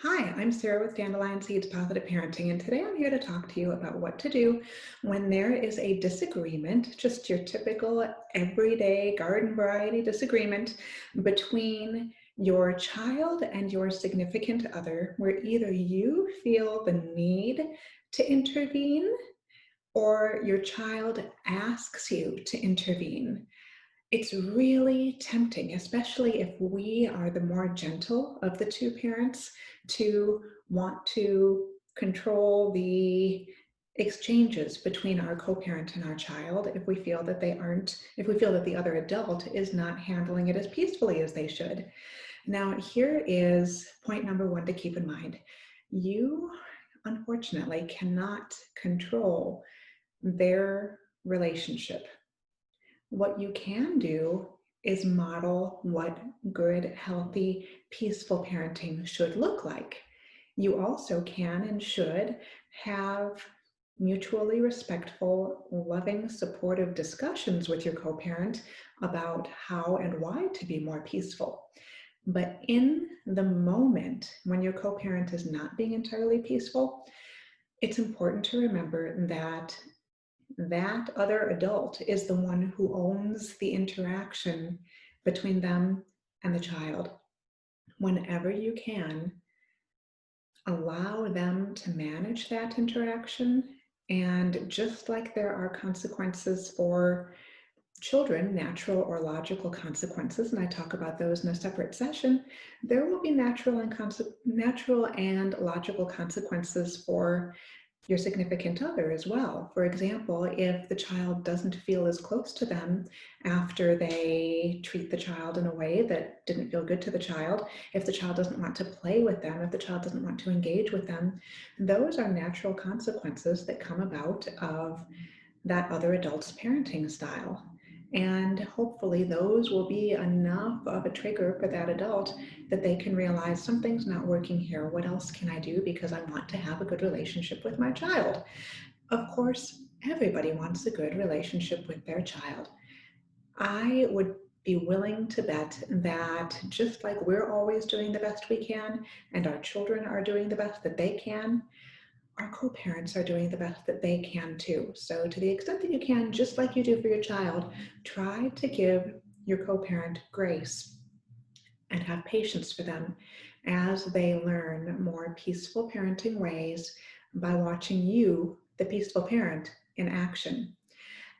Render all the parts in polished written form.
Hi, I'm Sarah with Dandelion Seeds Positive Parenting, and today I'm here to talk to you about what to do when there is a disagreement, just your typical everyday garden variety disagreement between your child and your significant other, where either you feel the need to intervene or your child asks you to intervene. It's really tempting, especially if we are the more gentle of the two parents, to want to control the exchanges between our co-parent and our child if we feel that if we feel that the other adult is not handling it as peacefully as they should. Now, here is point number one to keep in mind. You, unfortunately, cannot control their relationship. What you can do is model what good, healthy, peaceful parenting should look like. You also can and should have mutually respectful, loving, supportive discussions with your co-parent about how and why to be more peaceful. But in the moment when your co-parent is not being entirely peaceful, it's important to remember that that other adult is the one who owns the interaction between them and the child. Whenever you can, allow them to manage that interaction. And just like there are consequences for children, natural or logical consequences, and I talk about those in a separate session, there will be natural and logical consequences for your significant other as well. For example, if the child doesn't feel as close to them after they treat the child in a way that didn't feel good to the child, if the child doesn't want to play with them, if the child doesn't want to engage with them, those are natural consequences that come about of that other adult's parenting style. And hopefully those will be enough of a trigger for that adult that they can realize something's not working here. What else can I do? Because I want to have a good relationship with my child. Of course, everybody wants a good relationship with their child. I would be willing to bet that just like we're always doing the best we can and our children are doing the best that they can, our co-parents are doing the best that they can too. So to the extent that you can, just like you do for your child, try to give your co-parent grace and have patience for them as they learn more peaceful parenting ways by watching you, the peaceful parent, in action.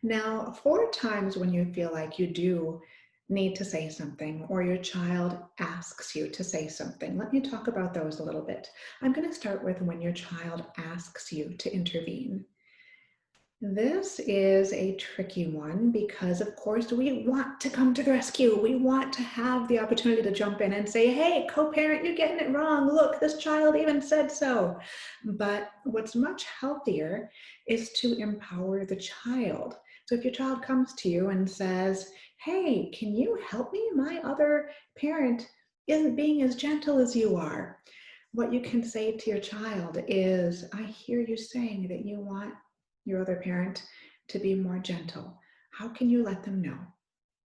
Now, for times when you feel like you do need to say something or your child asks you to say something, let me talk about those a little bit. I'm going to start with when your child asks you to intervene. This is a tricky one because, of course, we want to come to the rescue. We want to have the opportunity to jump in and say, hey, co-parent, you're getting it wrong. Look, this child even said so. But what's much healthier is to empower the child. So if your child comes to you and says, hey, can you help me? My other parent isn't being as gentle as you are. What you can say to your child is, I hear you saying that you want your other parent to be more gentle. How can you let them know?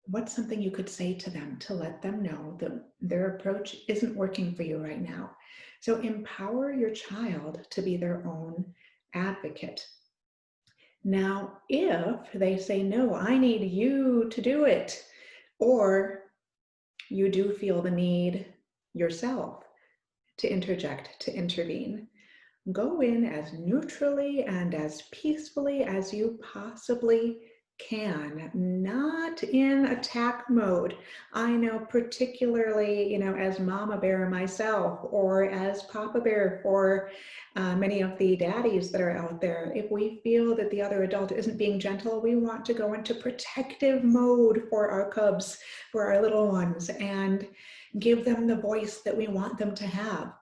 What's something you could say to them to let them know that their approach isn't working for you right now? So empower your child to be their own advocate. Now, if they say, no, I need you to do it, or you do feel the need yourself to interject, to intervene, go in as neutrally and as peacefully as you possibly can, not in attack mode. I know particularly, as mama bear myself or as papa bear for many of the daddies that are out there, if we feel that the other adult isn't being gentle, we want to go into protective mode for our cubs, for our little ones, and give them the voice that we want them to have.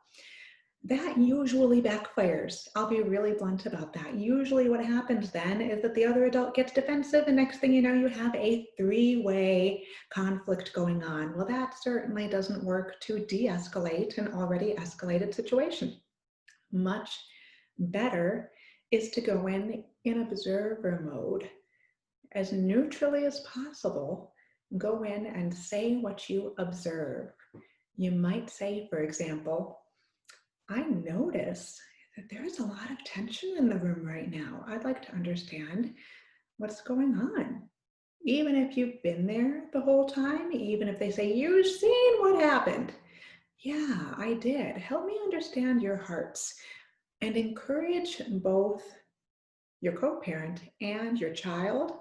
That usually backfires. I'll be really blunt about that. Usually what happens then is that the other adult gets defensive, and next thing you know, you have a three-way conflict going on. Well, that certainly doesn't work to de-escalate an already escalated situation. Much better is to go in observer mode. As neutrally as possible, go in and say what you observe. You might say, for example, I notice that there's a lot of tension in the room right now. I'd like to understand what's going on. Even if you've been there the whole time, even if they say, you've seen what happened. Yeah, I did. Help me understand your hearts and encourage both your co-parent and your child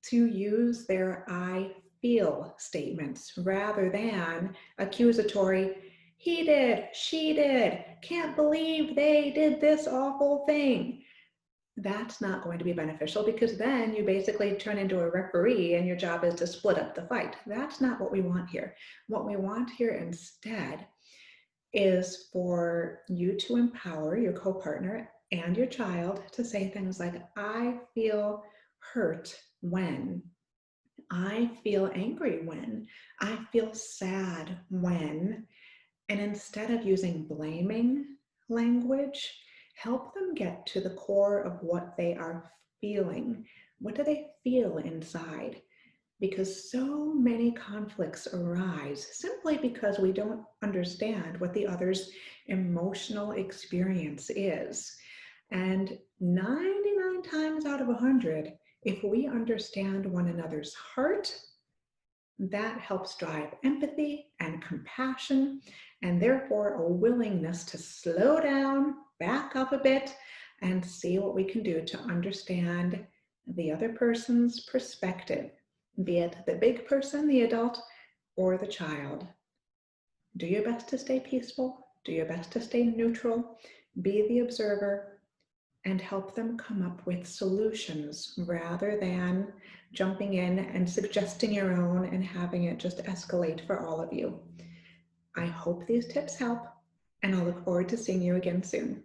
to use their I feel statements rather than accusatory, he did, she did, can't believe they did this awful thing. That's not going to be beneficial because then you basically turn into a referee and your job is to split up the fight. That's not what we want here. What we want here instead is for you to empower your co-partner and your child to say things like, I feel hurt when, I feel angry when, I feel sad when, and instead of using blaming language, help them get to the core of what they are feeling. What do they feel inside? Because so many conflicts arise simply because we don't understand what the other's emotional experience is. And 99 times out of 100, if we understand one another's heart, that helps drive empathy and compassion, and therefore a willingness to slow down, back up a bit, and see what we can do to understand the other person's perspective, be it the big person, the adult, or the child. Do your best to stay peaceful, do your best to stay neutral, be the observer, and help them come up with solutions rather than jumping in and suggesting your own and having it just escalate for all of you. I hope these tips help, and I'll look forward to seeing you again soon.